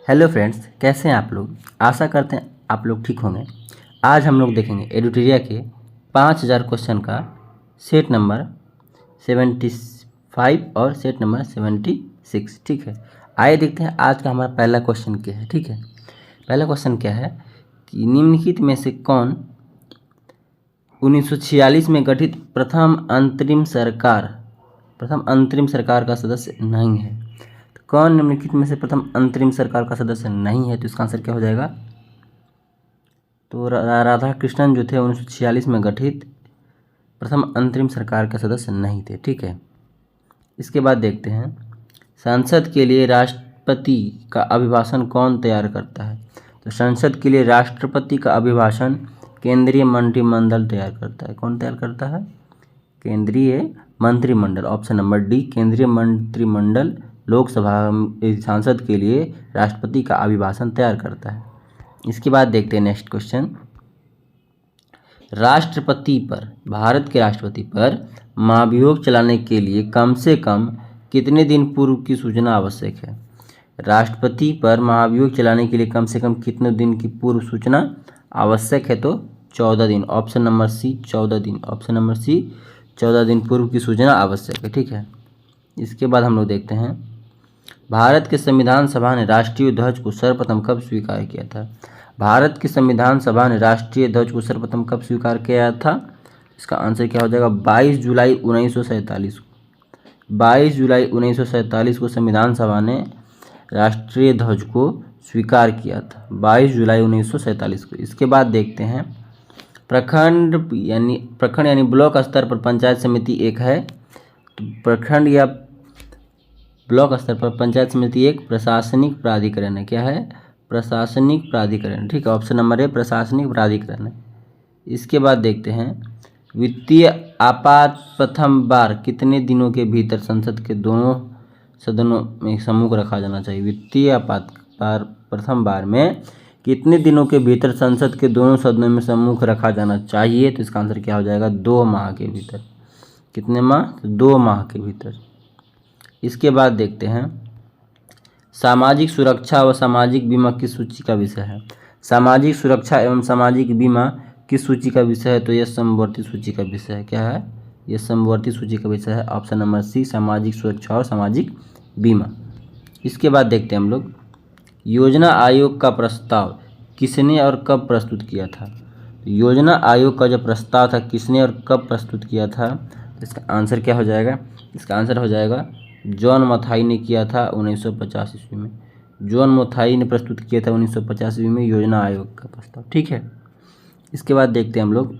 Hello friends, कैसे हैं आप लोग। आशा करते हैं आप लोग ठीक होंगे। आज हम लोग देखेंगे एडुटेरिया के 5000 क्वेश्चन का सेट नंबर 75 और सेट नंबर 76। ठीक है, आइए देखते हैं आज का हमारा पहला क्वेश्चन क्या है। ठीक है, पहला क्वेश्चन क्या है कि निम्नलिखित में से कौन 1946 में गठित प्रथम अंतरिम सरकार का सदस्य नहीं है। कौन निम्नलिखित में से प्रथम अंतरिम सरकार का सदस्य नहीं है, तो इसका आंसर क्या हो जाएगा। तो राधा कृष्णन जो थे 1946 में गठित प्रथम अंतरिम सरकार के सदस्य नहीं थे। ठीक है, इसके बाद देखते हैं संसद के लिए राष्ट्रपति का अभिभाषण कौन तैयार करता है। तो संसद के लिए राष्ट्रपति का अभिभाषण केंद्रीय मंत्रिमंडल तैयार करता है। कौन तैयार करता है? केंद्रीय मंत्रिमंडल। ऑप्शन नंबर डी, केंद्रीय मंत्रिमंडल लोकसभा सांसद के लिए राष्ट्रपति का अभिभाषण तैयार करता है। इसके बाद देखते हैं नेक्स्ट क्वेश्चन। भारत के राष्ट्रपति पर महाभियोग चलाने के लिए कम से कम कितने दिन पूर्व की सूचना आवश्यक है। राष्ट्रपति पर महाभियोग चलाने के लिए कम से कम कितने दिन की पूर्व सूचना आवश्यक है। तो 14 दिन। ऑप्शन नंबर सी 14 दिन। ऑप्शन नंबर सी 14 दिन पूर्व की सूचना आवश्यक है। ठीक है, इसके बाद हम लोग देखते हैं भारत के संविधान सभा ने राष्ट्रीय ध्वज को सर्वप्रथम कब स्वीकार किया था। भारत की संविधान सभा ने राष्ट्रीय ध्वज को सर्वप्रथम कब स्वीकार किया था। इसका आंसर क्या हो जाएगा? 22 जुलाई 1947 को। 22 जुलाई 1947 को संविधान सभा ने राष्ट्रीय ध्वज को स्वीकार किया था। 22 जुलाई 1947 को। इसके बाद देखते हैं प्रखंड यानी ब्लॉक स्तर पर पंचायत समिति एक है। तो प्रखंड या ब्लॉक स्तर पर पंचायत समिति एक प्रशासनिक प्राधिकरण है। क्या है? प्रशासनिक प्राधिकरण। ठीक है, ऑप्शन नंबर ए प्रशासनिक प्राधिकरण है। इसके बाद देखते हैं वित्तीय आपात प्रथम बार कितने दिनों के भीतर संसद के दोनों सदनों में सम्मुख रखा जाना चाहिए। वित्तीय आपात प्रथम बार में कितने दिनों के भीतर संसद के दोनों सदनों में सम्मुख रखा जाना चाहिए। तो इसका आंसर क्या हो जाएगा? 2 माह के भीतर। कितने माह? 2 माह के भीतर। इसके बाद देखते हैं सामाजिक सुरक्षा व सामाजिक बीमा किस सूची का विषय है। सामाजिक सुरक्षा एवं सामाजिक बीमा किस सूची का विषय है। तो यह समवर्ती सूची का विषय है। क्या है? यह समवर्ती सूची का विषय है। ऑप्शन नंबर सी सामाजिक सुरक्षा और सामाजिक बीमा। इसके बाद देखते हैं हम लोग योजना आयोग का प्रस्ताव किसने और कब प्रस्तुत किया था। योजना आयोग का जो प्रस्ताव था किसने और कब प्रस्तुत किया था। इसका आंसर क्या हो जाएगा? इसका आंसर हो जाएगा जॉन मथाई ने किया था 1950 ईस्वी में। जॉन मथाई ने प्रस्तुत किया था 1950 ईस्वी में योजना आयोग का प्रस्ताव। ठीक है, इसके बाद देखते हैं हम लोग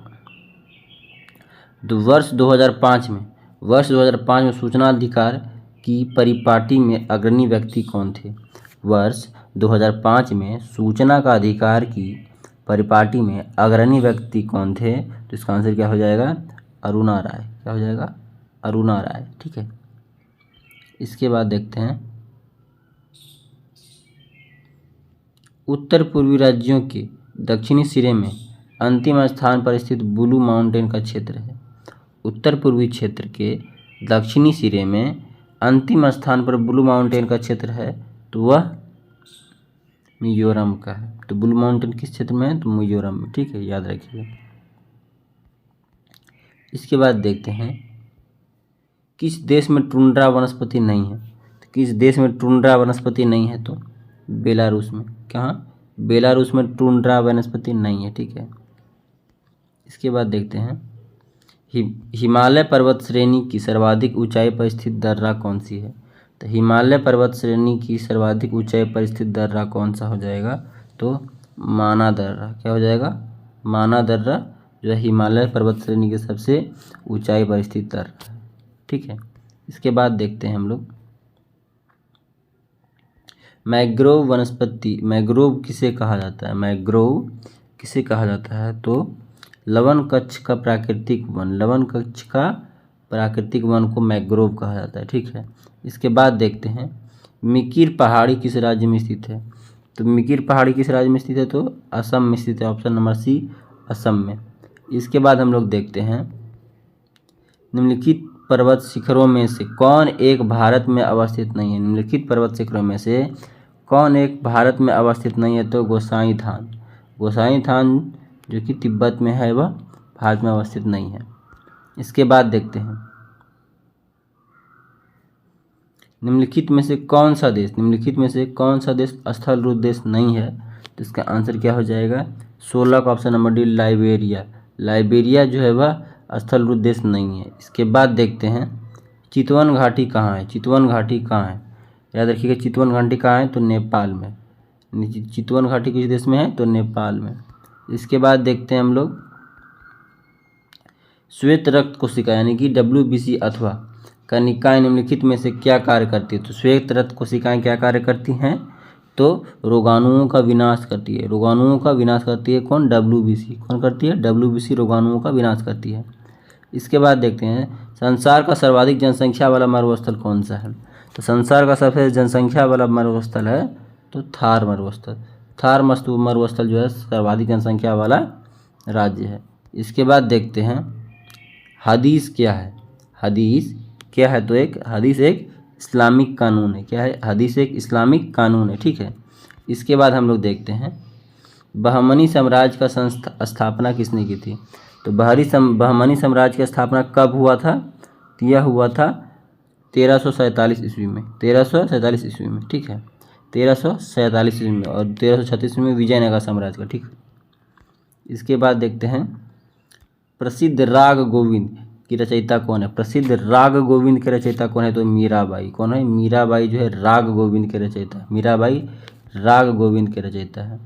वर्ष 2005 में सूचना अधिकार की परिपाटी में अग्रणी व्यक्ति कौन थे। वर्ष 2005 में सूचना का अधिकार की परिपाटी में अग्रणी व्यक्ति कौन थे। तो इसका आंसर क्या हो जाएगा? अरुणा राय। क्या हो जाएगा? अरुणा राय। ठीक है, इसके बाद देखते हैं उत्तर पूर्वी राज्यों के दक्षिणी सिरे में अंतिम स्थान पर स्थित ब्लू माउंटेन का क्षेत्र है। उत्तर पूर्वी क्षेत्र के दक्षिणी सिरे में अंतिम स्थान पर ब्लू माउंटेन का क्षेत्र है, तो वह मिजोरम का है। तो ब्लू माउंटेन किस क्षेत्र में है? तो मिजोरम में। ठीक है, याद रखिएगा। इसके बाद देखते हैं किस देश में टुंड्रा वनस्पति नहीं है। तो किस देश में टुंड्रा वनस्पति नहीं है? तो बेलारूस में। कहाँ? बेलारूस में टुंड्रा वनस्पति नहीं है। ठीक है, इसके बाद देखते हैं हिमालय पर्वत श्रेणी की सर्वाधिक ऊंचाई पर स्थित दर्रा कौन सी है। तो हिमालय पर्वत श्रेणी की सर्वाधिक ऊंचाई पर स्थित दर्रा कौन सा हो जाएगा? तो माना दर्रा। क्या हो जाएगा? माना दर्रा जो है हिमालय पर्वत श्रेणी की सबसे ऊंचाई पर स्थित दर्रा है। ठीक है, इसके बाद देखते हैं हम लोग मैंग्रोव वनस्पति। मैंग्रोव किसे कहा जाता है? मैंग्रोव किसे कहा जाता है? तो लवण कक्ष का प्राकृतिक वन को मैंग्रोव कहा जाता है। ठीक है, इसके बाद देखते हैं मिकिर पहाड़ी किस राज्य में स्थित है। तो मिकिर पहाड़ी किस राज्य में स्थित है? तो असम में स्थित है। ऑप्शन नंबर सी असम में। इसके बाद हम लोग देखते हैं निम्नलिखित पर्वत शिखरों में से कौन एक भारत में अवस्थित नहीं है। निम्नलिखित पर्वत शिखरों में से कौन एक भारत में अवस्थित नहीं है? तो गोसाई थान। गोसाई थान जो कि तिब्बत में है वह भारत में अवस्थित नहीं है। इसके बाद देखते हैं निम्नलिखित में से कौन सा देश स्थल रूप देश नहीं है? तो इसका आंसर क्या हो जाएगा? 16 का option number D, Liberia. Liberia जो है वह स्थल रूप देश नहीं है। इसके बाद देखते हैं चितवन घाटी कहाँ है? चितवन घाटी कहाँ है? याद रखिएगा चितवन घाटी कहाँ है? तो नेपाल में। चितवन घाटी किस देश में है? तो नेपाल में। इसके बाद देखते हैं हम लोग श्वेत रक्त कोशिका यानी कि WBC अथवा कनिकाएं निम्नलिखित में से क्या कार्य करती है? तो श्वेत रक्त कोशिकाएं क्या कार्य करती हैं? तो रोगाणुओं का विनाश करती है। रोगाणुओं का विनाश करती है कौन? WBC। कौन करती है? WBC रोगाणुओं का विनाश करती है। इसके बाद देखते हैं संसार का सर्वाधिक जनसंख्या वाला मरुस्थल कौन सा है? तो संसार का सबसे जनसंख्या वाला मरुस्थल है तो थार मरुस्थल। थार मरुस्थल जो है सर्वाधिक जनसंख्या वाला राज्य है। इसके बाद देखते हैं हदीस क्या है? हदीस क्या है? तो हदीस एक इस्लामिक कानून है। क्या है? हदीस एक इस्लामिक कानून है। ठीक है। इसके बाद हम लोग देखते हैं बहमनी साम्राज्य का स्थापना किसने की थी? तो बहमनी साम्राज्य की स्थापना कब हुआ था? तो यह हुआ था 1347 ईस्वी में। 1347 ईस्वी में। ठीक है। 1347 ईस्वी में और 1336 ईस्वी में विजयनगर साम्राज्य का। ठीक। इसके बाद देखते हैं प्रसिद्ध राग गोविंद की रचयिता कौन है? प्रसिद्ध राग गोविंद के रचयिता कौन है? तो मीराबाई। कौन है? मीराबाई जो है राग गोविंद के रचयिता। मीराबाई राग गोविंद के रचयिता है।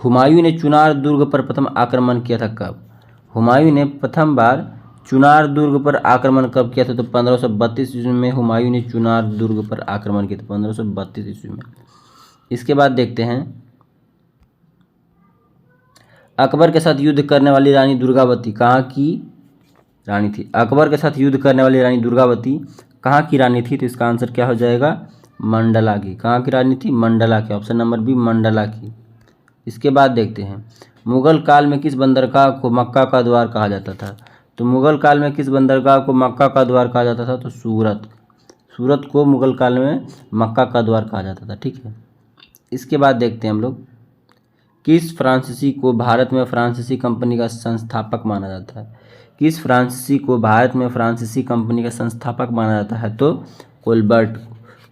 हुमायूं ने चुनार दुर्ग पर प्रथम आक्रमण किया था कब? हुमायूं ने प्रथम बार चुनार दुर्ग पर आक्रमण कब किया था? तो 1532 ईस्वी में हुमायूं ने चुनार दुर्ग पर आक्रमण किया था 1532 ईस्वी में। इसके बाद देखते हैं अकबर के साथ युद्ध करने वाली रानी दुर्गावती कहाँ की रानी थी? अकबर के साथ युद्ध करने वाली रानी दुर्गावती कहाँ की रानी थी? तो इसका आंसर क्या हो जाएगा? मंडला की। कहाँ की रानी थी? मंडला की। ऑप्शन नंबर बी, मंडला की। इसके बाद देखते हैं मुगल काल में किस बंदरगाह को मक्का का द्वार कहा जाता था? तो मुगल काल में किस बंदरगाह को मक्का का द्वार कहा जाता था? तो सूरत। सूरत को मुगल काल में मक्का का द्वार कहा जाता था। ठीक है। इसके बाद देखते हैं हम लोग किस फ्रांसीसी को भारत में फ्रांसीसी कंपनी का संस्थापक माना जाता है? किस फ्रांसीसी को भारत में फ्रांसीसी कंपनी का संस्थापक माना जाता है? तो कोलबर्ट।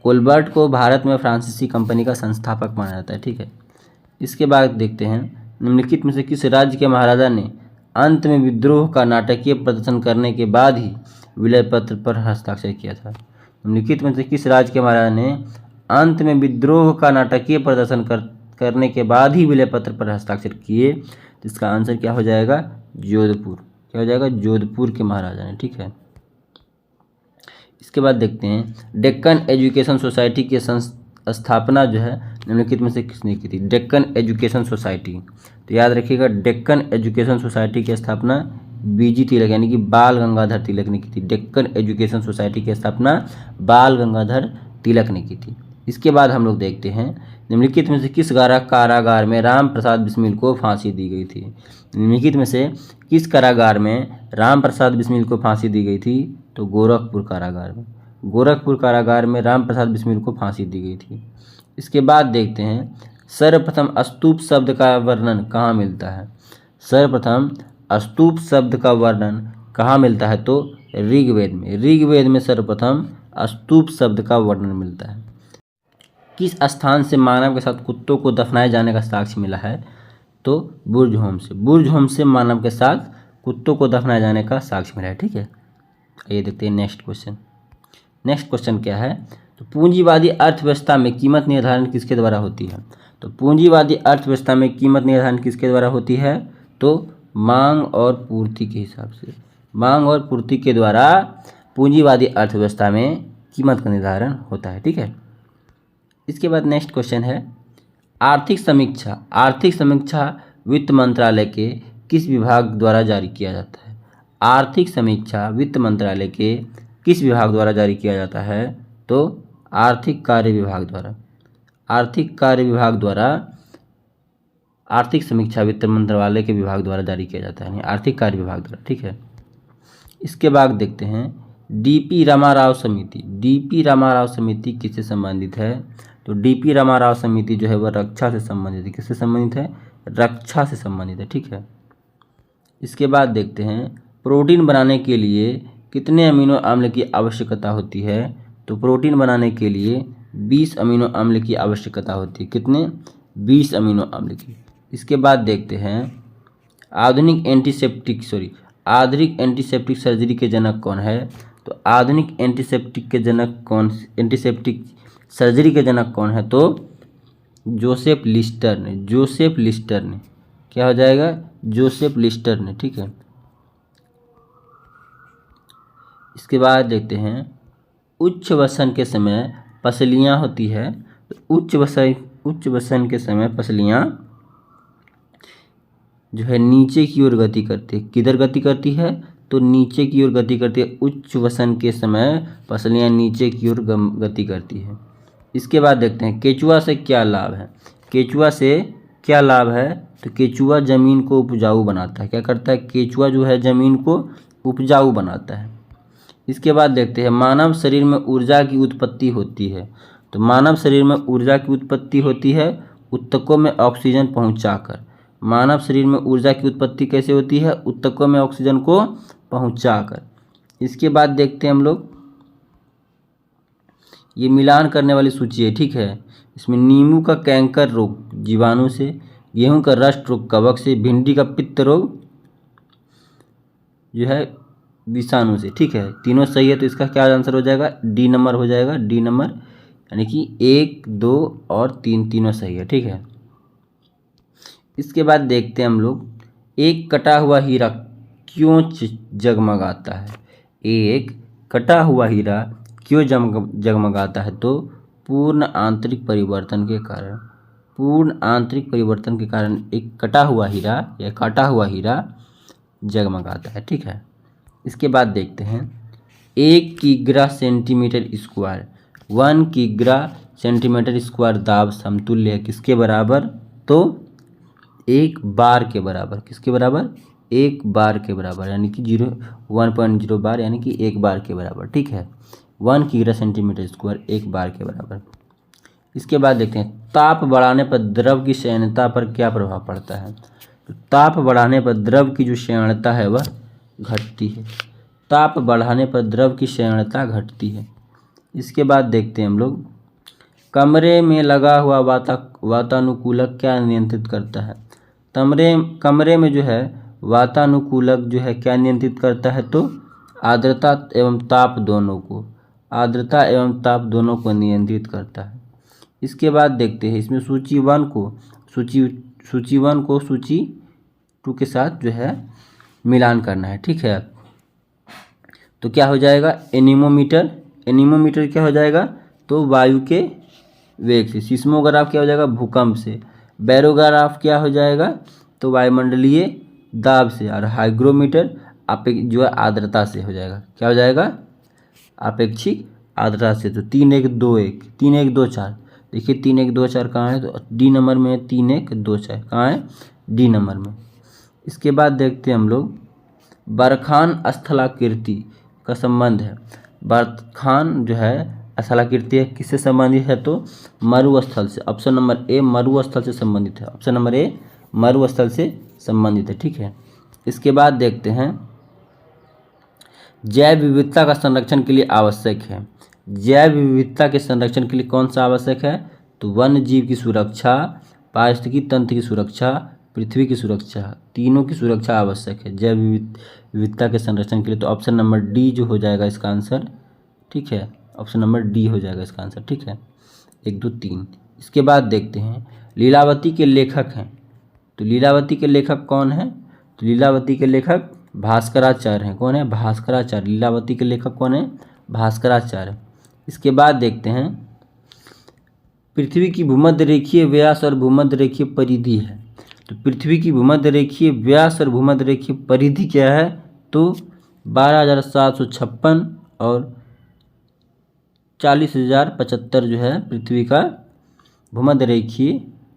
कोलबर्ट को भारत में फ्रांसीसी कंपनी का संस्थापक माना जाता है। ठीक है। इसके बाद देखते हैं निम्नलिखित में से किस राज्य के महाराजा ने अंत में विद्रोह का नाटकीय प्रदर्शन करने के बाद ही विलय पत्र पर हस्ताक्षर किया था? निम्नलिखित में से किस राज्य के महाराजा ने अंत में विद्रोह का नाटकीय प्रदर्शन करने के बाद ही विलय पत्र पर हस्ताक्षर किए? तो इसका आंसर क्या हो जाएगा? जोधपुर। क्या हो जाएगा? जोधपुर के महाराजा ने। ठीक है। इसके बाद देखते हैं डेक्कन एजुकेशन सोसाइटी की स्थापना जो है निम्नलिखित में से किसने की थी? Deccan education society. तो याद रखिएगा डेक्कन एजुकेशन सोसाइटी की स्थापना BG तिलक यानी कि बाल गंगाधर तिलक ने की थी। डेक्कन एजुकेशन सोसाइटी की स्थापना बाल गंगाधर तिलक ने की थी। इसके बाद हम लोग देखते हैं निम्नलिखित में से किस कारागार में राम प्रसाद बिस्मिल को फांसी दी गई थी? निम्नलिखित में से किस कारागार में राम प्रसाद बिस्मिल को फांसी दी गई थी? तो गोरखपुर कारागार में। गोरखपुर कारागार में राम प्रसाद बिस्मिल को फांसी दी गई थी। इसके बाद देखते हैं सर्वप्रथम स्तूप शब्द का वर्णन कहाँ मिलता है? सर्वप्रथम स्तूप शब्द का वर्णन कहाँ मिलता है? तो ऋग्वेद में। ऋग्वेद में सर्वप्रथम स्तूप शब्द का वर्णन मिलता है। किस स्थान से मानव के साथ कुत्तों को दफनाए जाने का साक्ष्य मिला है? तो बुर्जहोम से। बुर्जहोम से मानव के साथ कुत्तों को दफनाए जाने का साक्ष्य मिला है। ठीक है। आइए देखते हैं नेक्स्ट क्वेश्चन। नेक्स्ट क्वेश्चन क्या है? तो पूंजीवादी अर्थव्यवस्था में कीमत निर्धारण किसके द्वारा होती है? तो पूंजीवादी अर्थव्यवस्था में कीमत निर्धारण किसके द्वारा होती है? तो मांग और पूर्ति के हिसाब से। मांग और पूर्ति के द्वारा पूंजीवादी अर्थव्यवस्था में कीमत का निर्धारण होता है। ठीक है। इसके बाद नेक्स्ट क्वेश्चन है आर्थिक समीक्षा। आर्थिक समीक्षा वित्त मंत्रालय के किस विभाग द्वारा जारी किया जाता है? आर्थिक समीक्षा वित्त मंत्रालय के किस विभाग द्वारा जारी किया जाता है? तो आर्थिक कार्य विभाग द्वारा। आर्थिक कार्य विभाग द्वारा आर्थिक समीक्षा वित्त मंत्रालय के विभाग द्वारा जारी किया जाता है, यानी आर्थिक कार्य विभाग द्वारा। ठीक है। इसके बाद देखते हैं डीपी रामाराव समिति, डीपी रामाराव समिति किससे संबंधित है? तो डीपी रामाराव समिति जो है वह रक्षा से संबंधित है। किससे संबंधित है? रक्षा से संबंधित है। ठीक है। इसके बाद देखते हैं प्रोटीन बनाने के लिए कितने अमीनो अम्ल की आवश्यकता होती है? तो प्रोटीन बनाने के लिए 20 अमीनो अम्ल की आवश्यकता होती है। कितने? 20 अमीनो अम्ल की। इसके बाद देखते हैं आधुनिक एंटीसेप्टिक सर्जरी के जनक कौन है? तो आधुनिक एंटीसेप्टिक सर्जरी के जनक कौन है? तो जोसेफ लिस्टर ने। क्या हो जाएगा? जोसेफ लिस्टर ने। ठीक है। इसके बाद देखते हैं उच्च वसन के समय पसलियाँ होती है। तो उच्च वसन के समय पसलियाँ जो है नीचे की ओर गति करती है। किधर गति करती है? तो नीचे की ओर गति करती है। उच्च वसन के समय पसलियाँ नीचे की ओर गति करती है। इसके बाद देखते हैं केचुआ से क्या लाभ है? केचुआ से क्या लाभ है? तो केचुआ जमीन को उपजाऊ बनाता है। क्या करता है? केचुआ जो है जमीन को उपजाऊ बनाता है। इसके बाद देखते हैं मानव शरीर में ऊर्जा की उत्पत्ति होती है। तो मानव शरीर में ऊर्जा की उत्पत्ति होती है ऊतकों में ऑक्सीजन पहुंचाकर। मानव शरीर में ऊर्जा की उत्पत्ति कैसे होती है? ऊतकों में ऑक्सीजन को पहुंचाकर। इसके बाद देखते हैं हम लोग ये मिलान करने वाली सूची है। ठीक है। इसमें नींबू का कैंकर रोग जीवाणु से, गेहूं का रस्ट रोग कवक से, भिंडी का पित्त रोग जो है विषाणु से। ठीक है। तीनों सही है तो इसका क्या आंसर हो जाएगा? डी नंबर हो जाएगा। डी नंबर यानी कि 1, 2 और 3 तीनों सही है। ठीक है। इसके बाद देखते हैं हम लोग एक कटा हुआ हीरा क्यों जगमगाता है? एक कटा हुआ हीरा क्यों जगमगाता है? तो पूर्ण आंतरिक परिवर्तन के कारण। पूर्ण आंतरिक परिवर्तन के कारण एक कटा हुआ हीरा या काटा हुआ हीरा जगमगाता है। ठीक है। इसके बाद देखते हैं 1 किग्रा सेंटीमीटर स्क्वायर, 1 किग्रा सेंटीमीटर स्क्वायर दाब समतुल्य है किसके बराबर? तो 1 बार के बराबर। किसके बराबर? 1 बार के बराबर यानी कि 1.0 बार यानी कि 1 बार के बराबर। ठीक है। 1 किग्रा सेंटीमीटर स्क्वायर 1 बार के बराबर। इसके बाद देखते हैं ताप बढ़ाने पर द्रव की श्यानता पर क्या प्रभाव पड़ता है? तो ताप बढ़ाने पर द्रव की जो श्यानता है वह घटती है। ताप बढ़ाने पर द्रव की श्यानता घटती है। इसके बाद देखते हैं हम लोग कमरे में लगा हुआ वातानुकूलक क्या नियंत्रित करता है? कमरे में जो है वातानुकूलक जो है क्या नियंत्रित करता है? तो आर्द्रता एवं ताप दोनों को, आर्द्रता एवं ताप दोनों को नियंत्रित करता है। इसके बाद देखते हैं इसमें सूची 1 को सूची 2 के साथ जो है मिलान करना है। ठीक है। तो क्या हो जाएगा? एनीमोमीटर क्या हो जाएगा? तो वायु के वेग से। सिस्मोग्राफ क्या हो जाएगा? भूकंप से। बैरोग्राफ क्या हो जाएगा? तो वायुमंडलीय दाब से। और हाइग्रोमीटर जो है आर्द्रता से हो जाएगा। क्या हो जाएगा? आपेक्षिक आर्द्रता से। तो 3 1 2 1 3 1 2 4 देखिए 3 1 2 4 कहाँ है? तो डी नंबर में 3 1 2 4 कहाँ है? डी नंबर में। इसके बाद देखते हैं हम लोग बरखान स्थलाकृति का संबंध है। बरखान जो है स्थलाकृति किससे संबंधित है? तो मरुस्थल से। ऑप्शन नंबर ए मरुस्थल से संबंधित है। ऑप्शन नंबर ए मरुस्थल से संबंधित है। ठीक है। इसके बाद देखते हैं जैव विविधता का संरक्षण के लिए आवश्यक है। जैव विविधता के संरक्षण के लिए कौन सा आवश्यक है? तो वन्य जीव की सुरक्षा, पारिस्थितिकी तंत्र की सुरक्षा, पृथ्वी की सुरक्षा, तीनों की सुरक्षा आवश्यक है जैव विविधता के संरक्षण के लिए। तो ऑप्शन नंबर डी जो हो जाएगा इसका आंसर। ठीक है। ऑप्शन नंबर डी हो जाएगा इसका आंसर। ठीक है। 1 2 3। इसके बाद देखते हैं लीलावती के लेखक हैं। तो लीलावती के लेखक कौन है? तो लीलावती के लेखक भास्कराचार्य हैं। कौन है? भास्कराचार्य। लीलावती के लेखक कौन है? भास्कराचार्य। इसके बाद देखते हैं पृथ्वी की भूमध्य रेखीय व्यास और भूमध्य रेखीय परिधि है। तो पृथ्वी की भूमध्य रेखीय व्यास और भूमध्य रेखीय परिधि क्या है? तो 12,756 और 40,075 जो है पृथ्वी का भूमध्य रेखीय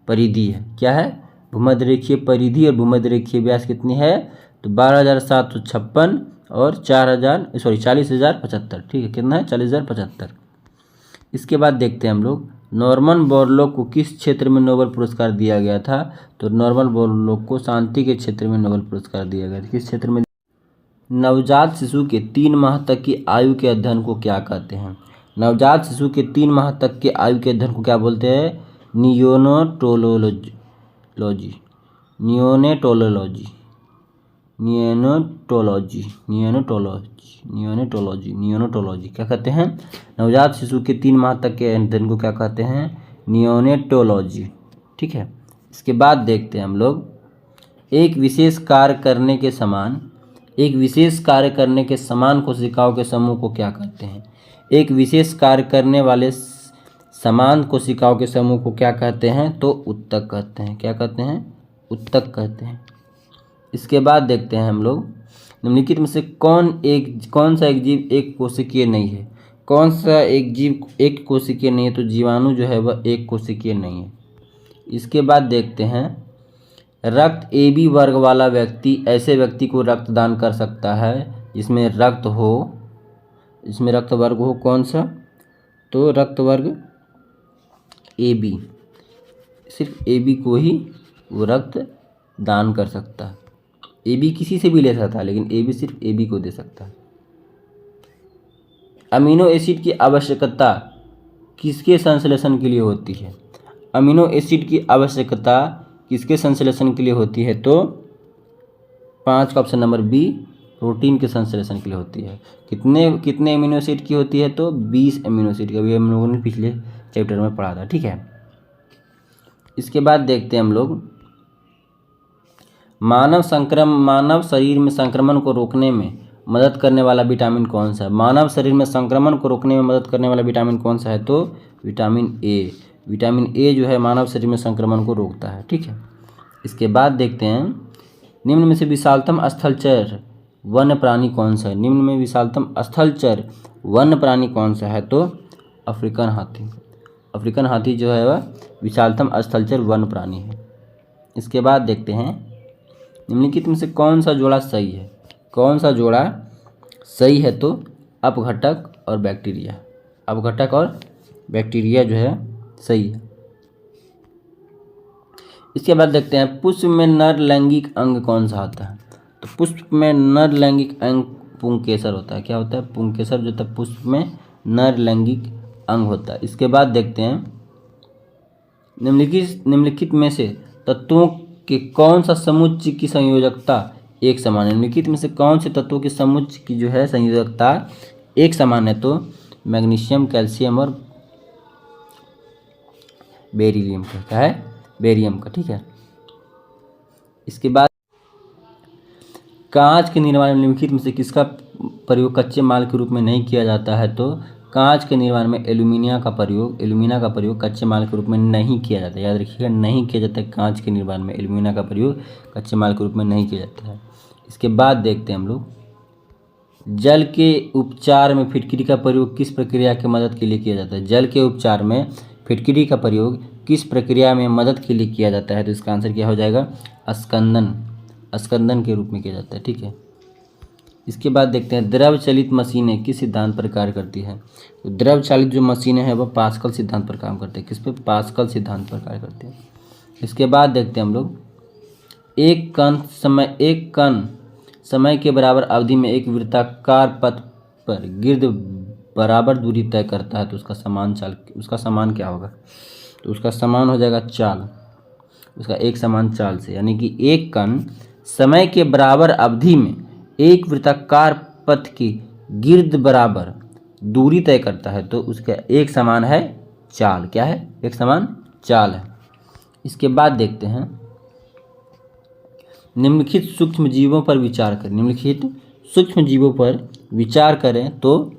परिधि है। क्या है? भूमध्य रेखीय परिधि। और भूमध्य रेखीय व्यास कितनी है? तो 12,756 और 40,075, ठीक है, कितना है 40,075। इसके बाद देखते हैं हम लोग नॉर्मन बोरलॉग को किस क्षेत्र में नोबेल पुरस्कार दिया गया था। तो नॉर्मन बोरलॉग को शांति के क्षेत्र में नोबेल पुरस्कार दिया गया था। किस क्षेत्र में? नवजात शिशु के 3 माह तक की आयु के अध्ययन को क्या कहते हैं? नवजात शिशु के 3 माह तक के आयु के अध्ययन को क्या बोलते हैं? Neonatology, neonatology, neonatology, neonatology, neonatology, neonatology क्या कहते हैं? नवजात शिशु के 3 माह तक के अध्ययन को क्या कहते हैं? नियोनेटोलॉजी, ठीक है। इसके बाद देखते हैं हम लोग एक विशेष कार्य करने के समान कोशिकाओं के समूह को क्या कहते हैं? एक विशेष कार्य करने वाले समान कोशिकाओं के समूह को क्या कहते हैं? तो उत्तक कहते हैं। क्या कहते हैं? उत्तक कहते हैं। इसके बाद देखते हैं हम लोग निम्नलिखित में से कौन सा एक जीव एक कोशिकीय नहीं है? कौन सा एक जीव एक कोशिकीय नहीं है? तो जीवाणु जो है वह एक कोशिकीय नहीं है। इसके बाद देखते हैं रक्त AB वर्ग वाला व्यक्ति ऐसे व्यक्ति को रक्तदान कर सकता है जिसमें रक्त वर्ग हो कौन सा? तो रक्त वर्ग AB, सिर्फ AB को ही वो रक्त दान कर सकता है। AB किसी से भी ले सकता है लेकिन AB सिर्फ AB को दे सकता है। अमीनो एसिड की आवश्यकता किसके संश्लेषण के लिए होती है? अमीनो एसिड की आवश्यकता किसके संश्लेषण के लिए होती है? तो 5 का ऑप्शन नंबर बी, प्रोटीन के संश्लेषण के लिए होती है। कितने अमीनो एसिड की होती है? तो 20 अमीनो एसिड की। अभी हम लोगों ने पिछले चैप्टर में पढ़ा था, ठीक है। इसके बाद देखते हैं हम लोग मानव शरीर में संक्रमण को रोकने में मदद करने वाला विटामिन कौन सा है? मानव शरीर में संक्रमण को रोकने में मदद करने वाला विटामिन कौन सा है? तो विटामिन ए। विटामिन ए जो है मानव शरीर में संक्रमण को रोकता है, ठीक है। इसके बाद देखते हैं निम्न में से विशालतम स्थलचर वन्य प्राणी कौन सा है? निम्न में विशालतम स्थलचर वन्य प्राणी कौन सा है? तो अफ्रीकन हाथी। अफ्रीकन हाथी जो है वह विशालतम स्थलचर वन्य प्राणी है। इसके बाद देखते हैं निम्नलिखित में से कौन सा जोड़ा सही है? कौन सा जोड़ा सही है? तो अपघटक और बैक्टीरिया। अपघटक और बैक्टीरिया जो है सही है। इसके बाद देखते हैं पुष्प में नर लैंगिक अंग कौन सा होता है? तो पुष्प में नर लैंगिक अंग पुंकेसर होता है। क्या होता है? पुंकेसर जो होता है पुष्प में नर लैंगिक अंग होता है। इसके बाद देखते हैं निम्नलिखित में से तत्वों के कौन सा समुच्चय की संयोजकता एक समान है? निम्नलिखित में से कौन से तत्वों के समुच्चय की जो है संयोजकता एक समान है? तो मैग्नीशियम, कैल्शियम और बेरिलियम का। क्या है? बेरियम का, ठीक है। इसके बाद कांच के निर्माण में निम्नलिखित में से किसका प्रयोग कच्चे माल के रूप में नहीं किया जाता है? तो कांच के निर्माण में एल्यूमिना का प्रयोग कच्चे माल के रूप में नहीं किया जाता है। याद रखिएगा, नहीं किया जाता है। कांच के निर्माण में एल्यूमिना का प्रयोग कच्चे माल के रूप में नहीं किया जाता है। इसके बाद देखते हैं हम लोग जल के उपचार में फिटकरी का प्रयोग किस प्रक्रिया की मदद के लिए किया जाता है? जल के उपचार में फिटकरी का प्रयोग किस प्रक्रिया में मदद के लिए किया जाता है? तो इसका आंसर क्या हो जाएगा? अस्कंदन के रूप में किया जाता है, ठीक है। इसके बाद देखते हैं द्रव चालित मशीनें किस सिद्धांत पर कार्य करती है? तो द्रव चालित जो मशीनें हैं वह पास्कल सिद्धांत पर काम करते हैं। किस पे? पास्कल सिद्धांत पर कार्य करते हैं। इसके बाद देखते हैं हम लोग एक कण समय के बराबर अवधि में एक वृत्ताकार पथ पर गिर्द बराबर दूरी तय करता है तो उसका समान क्या होगा? तो उसका समान हो जाएगा चाल, उसका एक समान चाल से। यानी कि एक कण समय के बराबर अवधि में एक वृत्ताकार पथ की गिर्द बराबर दूरी तय करता है तो उसका एक समान है चाल। क्या है? एक समान चाल है। इसके बाद देखते हैं निम्नलिखित सूक्ष्म जीवों पर विचार करें तो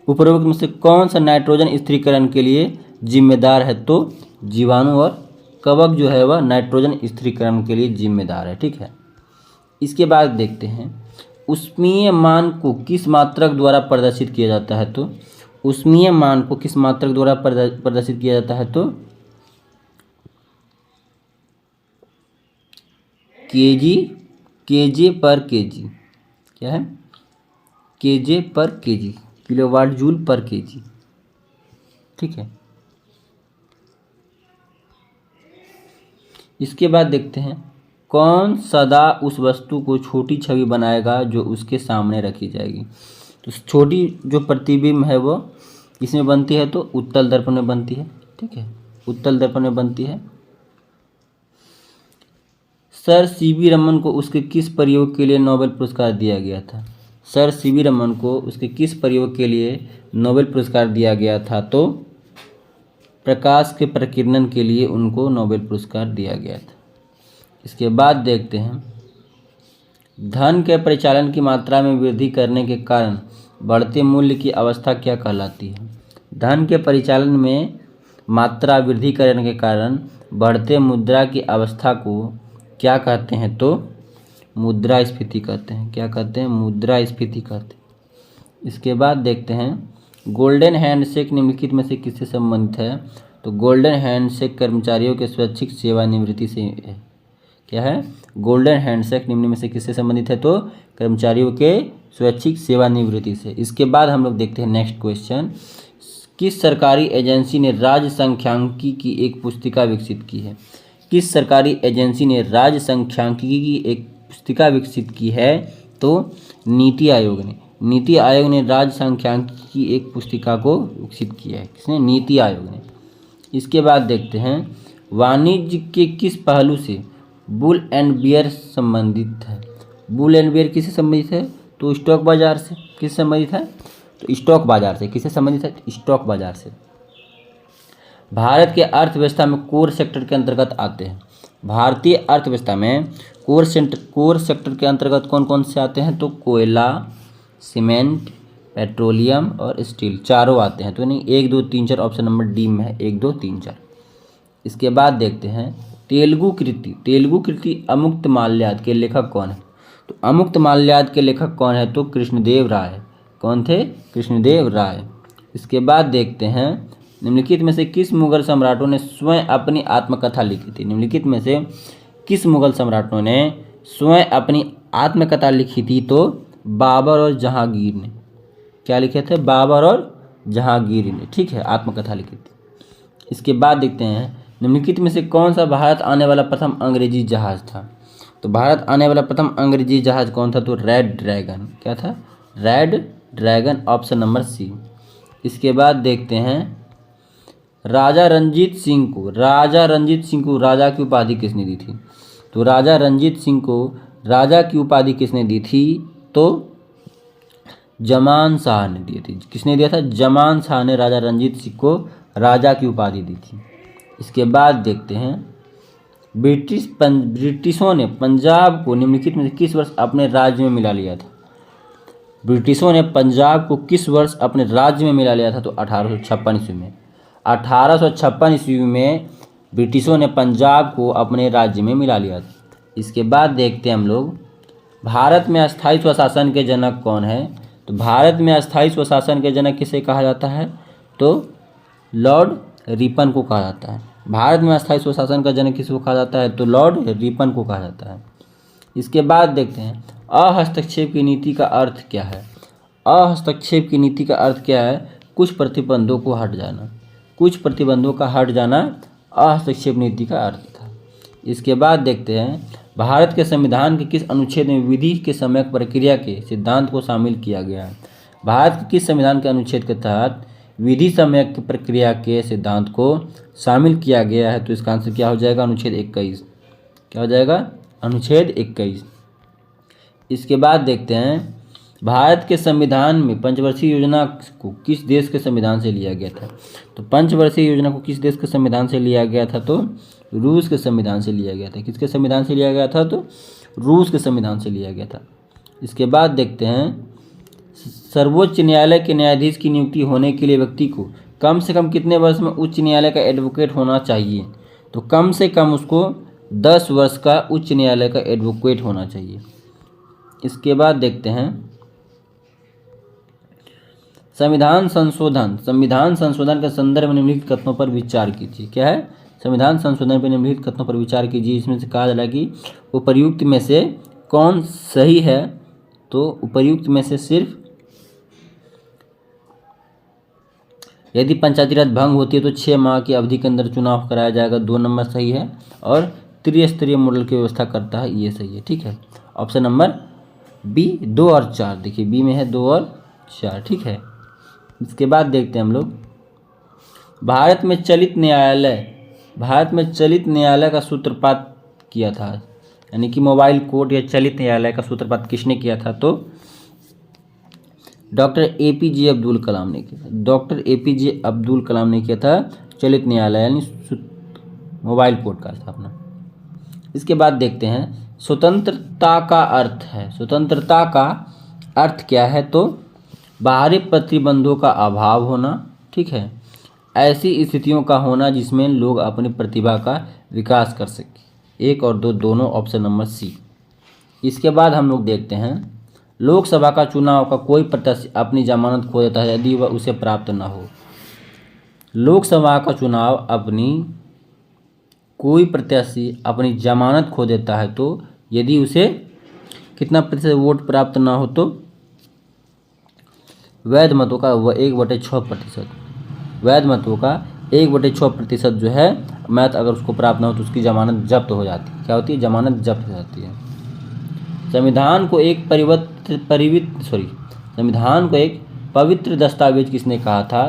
उपरोक्त में से कौन सा नाइट्रोजन स्थिरीकरण के लिए जिम्मेदार है? तो जीवाणु और कवक जो है वह नाइट्रोजन स्थिरीकरण के लिए जिम्मेदार है, ठीक है। इसके बाद देखते हैं ऊष्मीय मान को किस मात्रक द्वारा प्रदर्शित किया जाता है? तो ऊष्मीय मान को किस मात्रक द्वारा प्रदर्शित किया जाता है? तो केजे पर केजी। क्या है? केजे पर केजी, किलोवाट जूल पर केजी। ठीक है, इसके बाद देखते हैं कौन सदा उस वस्तु को छोटी छवि बनाएगा जो उसके सामने रखी जाएगी। तो छोटी जो प्रतिबिंब है वो किसमें बनती है, तो उत्तल दर्पण में बनती है। ठीक है, उत्तल दर्पण में बनती है। सर सीवी रमन को उसके किस प्रयोग के लिए नोबेल पुरस्कार दिया गया था। सर सीवी रमन को उसके किस प्रयोग के लिए नोबेल पुरस्कार दिया गया था, तो प्रकाश के प्रकीर्णन के लिए उनको नोबेल पुरस्कार दिया गया था। इसके बाद देखते हैं धन के परिचालन की मात्रा में वृद्धि करने के कारण बढ़ते मूल्य की अवस्था क्या कहलाती है। धन के परिचालन में मात्रा वृद्धि करने के कारण बढ़ते मुद्रा की अवस्था को क्या कहते हैं, तो मुद्रास्फीति कहते हैं। क्या कहते हैं, मुद्रास्फीति कहते हैं। इसके बाद देखते हैं गोल्डन हैंडशेक निम्नलिखित में से किससे संबंधित है, तो गोल्डन हैंडशेक कर्मचारियों के स्वैच्छिक सेवानिवृत्ति से है। क्या है, गोल्डन हैंडशेक निम्न में से किससे संबंधित है, तो कर्मचारियों के स्वैच्छिक सेवानिवृत्ति से। इसके बाद हम लोग देखते हैं नेक्स्ट क्वेश्चन, किस सरकारी एजेंसी ने राज्य सांख्यिकी की एक पुस्तिका विकसित की है। किस सरकारी एजेंसी ने राज्य सांख्यिकी की एक पुस्तिका विकसित की है, तो नीति आयोग ने। नीति आयोग ने राज्य सांख्यिकी की एक पुस्तिका को विकसित किया है। किसने, नीति आयोग ने। इसके बाद देखते हैं वाणिज्य के किस पहलू से बुल एंड बियर संबंधित है। बुल एंड बियर किससे संबंधित है, तो स्टॉक बाजार से। किससे संबंधित है, तो स्टॉक बाजार से। किससे संबंधित है, स्टॉक बाजार से। भारत के अर्थव्यवस्था में कोर सेक्टर के अंतर्गत आते हैं। भारतीय अर्थव्यवस्था में कोर सेक्टर के अंतर्गत कौन कौन से आते हैं, तो कोयला, सीमेंट, पेट्रोलियम और स्टील, चारों आते हैं। तो नहीं 1 2 3 4 ऑप्शन नंबर डी में है, 1 2 3 4। इसके बाद देखते हैं तेलुगु कृति अमुक्त माल्याद के लेखक कौन है। तो अमुक्त माल्याद के लेखक कौन है, तो कृष्णदेव राय। कौन थे, कृष्णदेव राय। इसके बाद देखते हैं निम्नलिखित में से किस मुगल सम्राटों ने स्वयं अपनी आत्मकथा लिखी थी। निम्नलिखित में से किस मुगल सम्राटों ने स्वयं अपनी आत्मकथा लिखी थी, तो बाबर और जहांगीर ने। क्या लिखे थे, बाबर और जहांगीर ने। ठीक है, आत्मकथा लिखी थी। इसके बाद देखते हैं निम्नलिखित में से कौन सा भारत आने वाला प्रथम अंग्रेजी जहाज था। तो भारत आने वाला प्रथम अंग्रेजी जहाज कौन था, तो रेड ड्रैगन। क्या था, red dragon, option number C. इसके बाद देखते हैं राजा रणजीत सिंह को राजा की उपाधि किसने दी थी। तो राजा रणजीत सिंह को राजा की उपाधि किसने दी थी, तो जमान शाह ने दी थी। किसने दिया था, जमान शाह ने राजा रणजीत सिंह को राजा की उपाधि दी थी। इसके बाद देखते हैं ब्रिटिशों ने पंजाब को निम्नलिखित में से किस वर्ष अपने राज्य में मिला लिया था। ब्रिटिशों ने पंजाब को किस वर्ष अपने राज्य में मिला लिया था, तो 1856 ईस्वी में। 1856 ईस्वी में ब्रिटिशों ने पंजाब को अपने राज्य में मिला लिया था। इसके बाद देखते हैं हम लोग भारत में अस्थायी स्वशासन के जनक कौन है। तो भारत में अस्थायी स्वशासन के जनक किसे कहा जाता है, तो लॉर्ड रिपन को कहा जाता है। भारत में अस्थायी स्वशासन का जनक किसको कहा जाता है, तो लॉर्ड रिपन को कहा जाता है। इसके बाद देखते हैं अहस्तक्षेप की नीति का अर्थ क्या है। अहस्तक्षेप की नीति का अर्थ क्या है, कुछ प्रतिबंधों को हट जाना। कुछ प्रतिबंधों का हट जाना अहस्तक्षेप नीति का अर्थ था। इसके बाद देखते हैं भारत के संविधान के किस अनुच्छेद में विधि के सम्यक प्रक्रिया के सिद्धांत को शामिल किया गया है। भारत के किस संविधान के अनुच्छेद के तहत विधि सम्यक प्रक्रिया के सिद्धांत को शामिल किया गया है, तो इसका आंसर क्या हो जाएगा, अनुच्छेद 21। क्या हो जाएगा, अनुच्छेद 21। इसके बाद देखते हैं भारत के संविधान में पंचवर्षीय योजना को किस देश के संविधान से लिया गया था। तो पंचवर्षीय योजना को किस देश के संविधान से लिया गया था, तो रूस के संविधान से लिया गया था। किसके संविधान से लिया गया था, तो रूस के संविधान से लिया गया था। इसके बाद देखते हैं सर्वोच्च न्यायालय के न्यायाधीश की नियुक्ति होने के लिए व्यक्ति को कम से कम कितने वर्ष में उच्च न्यायालय का एडवोकेट होना चाहिए। तो कम से कम उसको 10 वर्ष का उच्च न्यायालय का एडवोकेट होना चाहिए। इसके बाद देखते हैं संविधान संशोधन के संदर्भ में निम्नलिखित कथनों पर विचार कीजिए। क्या है, संविधान संशोधन पर निम्नलिखित कथनों पर विचार कीजिए। इसमें से कहा जा रहा है कि उपर्युक्त में से कौन सही है, तो उपर्युक्त में से सिर्फ यदि पंचायती राज भंग होती है तो 6 माह की अवधि के अंदर चुनाव कराया जाएगा, 2 नंबर सही है। और त्रिस्तरीय मॉडल की व्यवस्था करता है, ये सही है, ठीक है। ऑप्शन नंबर बी 2 और 4, देखिए बी में है 2 और 4, ठीक है। इसके बाद देखते हैं हम लोग, भारत में चलित न्यायालय का सूत्रपात किया था, यानी कि मोबाइल कोर्ट या चलित न्यायालय का सूत्रपात किसने किया था? तो डॉक्टर APJ अब्दुल कलाम ने किया था। डॉक्टर APJ अब्दुल कलाम ने किया था चलित न्यायालय यानी मोबाइल कोर्ट का स्थापना। इसके बाद देखते हैं स्वतंत्रता का अर्थ क्या है? तो बाहरी प्रतिबंधों का अभाव होना, ठीक है, ऐसी स्थितियों का होना जिसमें लोग अपनी प्रतिभा का विकास कर सकें। 1 और 2 दोनों, ऑप्शन नंबर सी। इसके बाद हम लोग देखते हैं लोकसभा का चुनाव का कोई प्रत्याशी अपनी जमानत खो देता है यदि वह उसे प्राप्त न हो। लोकसभा का चुनाव कोई प्रत्याशी अपनी जमानत खो देता है तो यदि उसे कितना प्रतिशत वोट प्राप्त ना हो तो वैध मतों का 1/6%, वैध मतों का 1/6% जो है मैथ अगर उसको प्राप्त ना हो तो उसकी जमानत जब्त हो जाती है। क्या होती है? जमानत जब्त हो जाती है। संविधान को एक पवित्र दस्तावेज किसने कहा था?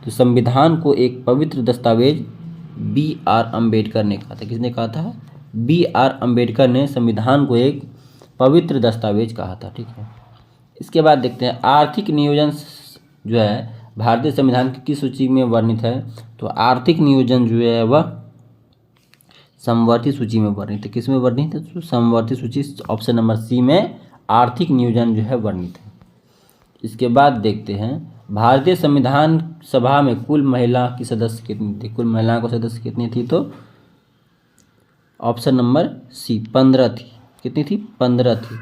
तो संविधान को एक पवित्र दस्तावेज BR अम्बेडकर ने कहा था। किसने कहा था? BR अम्बेडकर ने संविधान को एक पवित्र दस्तावेज कहा था, ठीक है। इसके बाद देखते हैं आर्थिक नियोजन जो है भारतीय संविधान की किस सूची में वर्णित है? तो आर्थिक नियोजन जो है वह समवर्ती सूची में वर्णित है। किस में वर्णित है? तो समवर्ती सूची, ऑप्शन नंबर सी में आर्थिक नियोजन जो है वर्णित है। इसके बाद देखते हैं भारतीय संविधान सभा में कुल महिला की सदस्य कितनी थी? कुल महिलाओं को सदस्य कितनी थी? तो ऑप्शन नंबर सी 15 थी। कितनी थी? 15 थी।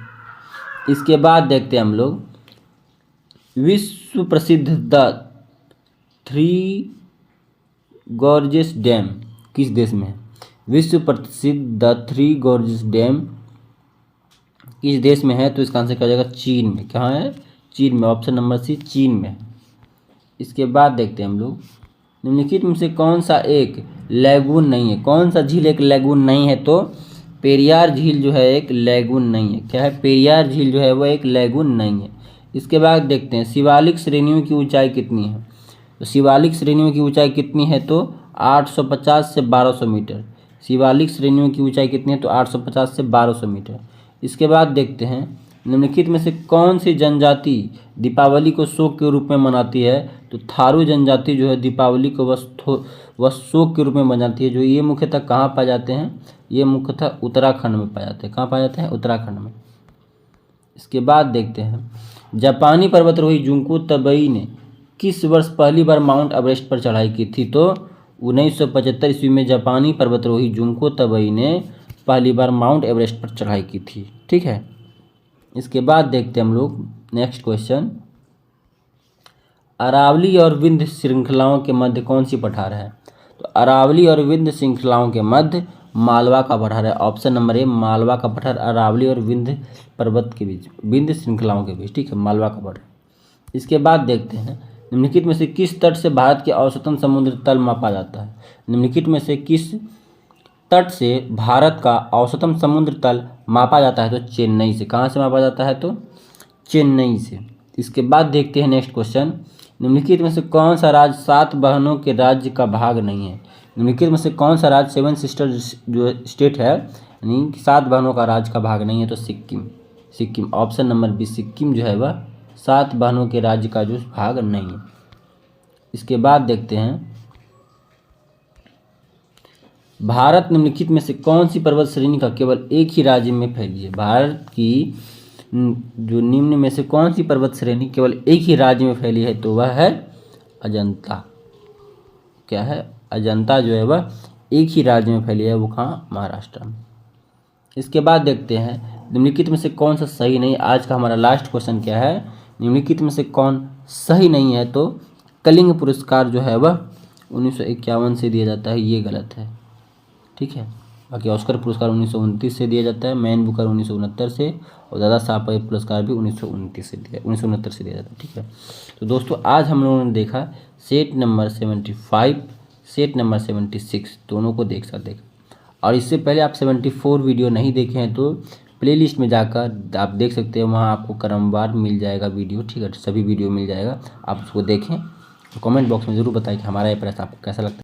इसके बाद देखते हैं हम लोग विश्व प्रसिद्ध द थ्री गॉर्जेस डैम किस देश में है? विश्व प्रसिद्ध द थ्री गॉर्जेस डैम किस देश में है? तो इसका आंसर क्या हो जाएगा? चीन में। कहाँ है? चीन में। ऑप्शन नंबर सी चीन में। इसके बाद देखते हैं हम लोग निम्नलिखित में से कौन सा एक लैगून नहीं है? कौन सा झील एक लैगून नहीं है? तो पेरियार झील जो है एक लैगून नहीं है। क्या है? पेरियार झील जो है वह एक लैगून नहीं है। इसके बाद देखते हैं शिवालिक श्रेणियों की ऊंचाई कितनी है? तो शिवालिक श्रेणियों की ऊंचाई कितनी है? तो 850 से 1200 मीटर। शिवालिक श्रेणियों की ऊंचाई कितनी है? तो 850 से 1200 मीटर। इसके बाद देखते हैं निम्नलिखित में से कौन सी जनजाति दीपावली को शोक के रूप में मनाती है? तो थारू जनजाति जो है दीपावली को वह शोक के रूप में मनाती है। जो ये मुख्यतः कहाँ पाए जाते हैं? ये मुख्यतः उत्तराखंड में पाए जाते हैं। कहाँ पाए जाते हैं? उत्तराखंड में। इसके बाद देखते हैं जापानी पर्वतारोही जुंको तबई ने किस वर्ष पहली बार माउंट एवरेस्ट पर चढ़ाई की थी? तो 1975 ईस्वी में जापानी पर्वतारोही जुंको तबई ने पहली बार माउंट एवरेस्ट पर चढ़ाई की थी, ठीक है। इसके बाद देखते हैं हम लोग नेक्स्ट क्वेश्चन, अरावली और विंध्य श्रृंखलाओं के मध्य कौन सी पठार है? तो अरावली और विंध्य श्रृंखलाओं के मध्य मालवा का पठार है। ऑप्शन नंबर ए मालवा का पठार अरावली और विंध्य पर्वत के बीच, विंध्य श्रृंखलाओं के बीच, ठीक है, मालवा का पठार। इसके बाद देखते हैं निम्नलिखित में से किस तट से भारत के औसतन समुद्र तल मापा जाता है? निम्नलिखित में से किस तट से भारत का औसतन समुद्र तल मापा जाता है? तो चेन्नई से। कहाँ से मापा जाता है? तो चेन्नई से। इसके बाद देखते हैं नेक्स्ट क्वेश्चन, निम्नलिखित में से कौन सा राज्य 7 बहनों के राज्य का भाग नहीं है? निम्नलिखित में से कौन सा राज्य 7 सिस्टर जो स्टेट है यानी 7 बहनों का राज्य का भाग नहीं है? तो Sikkim. Option number B Sikkim जो है वह 7 बहनों के राज्य का जो भाग नहीं है। इसके बाद देखते हैं भारत निम्नलिखित में से कौन सी पर्वत श्रेणी का केवल एक ही राज्य में फैली है? भारत की जो निम्न में से कौन सी पर्वत श्रेणी केवल एक ही राज्य में फैली है? तो वह है अजंता। क्या है? अजंता जो है वह एक ही राज्य में फैली है, वो कहाँ? महाराष्ट्र में। इसके बाद देखते हैं निम्नलिखित में से कौन सा सही नहीं। आज का हमारा लास्ट क्वेश्चन क्या है? निम्नलिखित में से कौन सही नहीं है? तो कलिंग पुरस्कार जो है वह 1951 से दिया जाता है, ये गलत है, ठीक है। बाकी ऑस्कर पुरस्कार 1929 से दिया जाता है, मैन बुकर 1969 से, और दादा साहब फाल्के पुरस्कार भी 1969 से दिया जाता है। ठीक है, तो दोस्तों आज हम लोगों ने देखा सेट नंबर 75, सेट नंबर 76 दोनों को देखा। और इससे पहले आप 74 वीडियो नहीं देखे हैं तो प्लेलिस्ट में जाकर आप देख सकते हैं, वहाँ आपको क्रमवार मिल जाएगा वीडियो। ठीक है, सभी वीडियो मिल जाएगा, आप उसको देखें। कमेंट बॉक्स में ज़रूर बताएं कि हमारा ये प्रयास आपको कैसा लगता है।